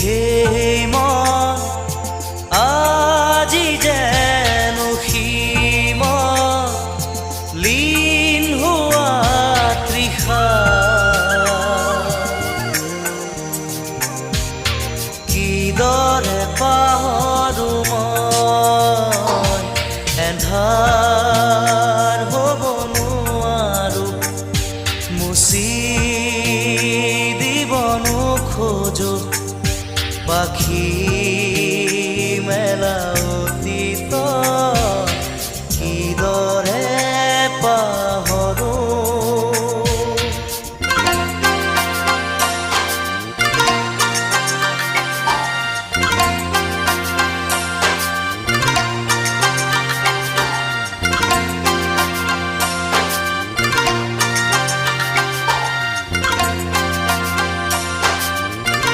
সেই মন আজি যেন সীমত লীন হোৱা তৃষা কিদৰে পাহৰো মই এন্ধাৰ হ'ব নোৱাৰো মুচি দিব নোখোজো পাখি মেলা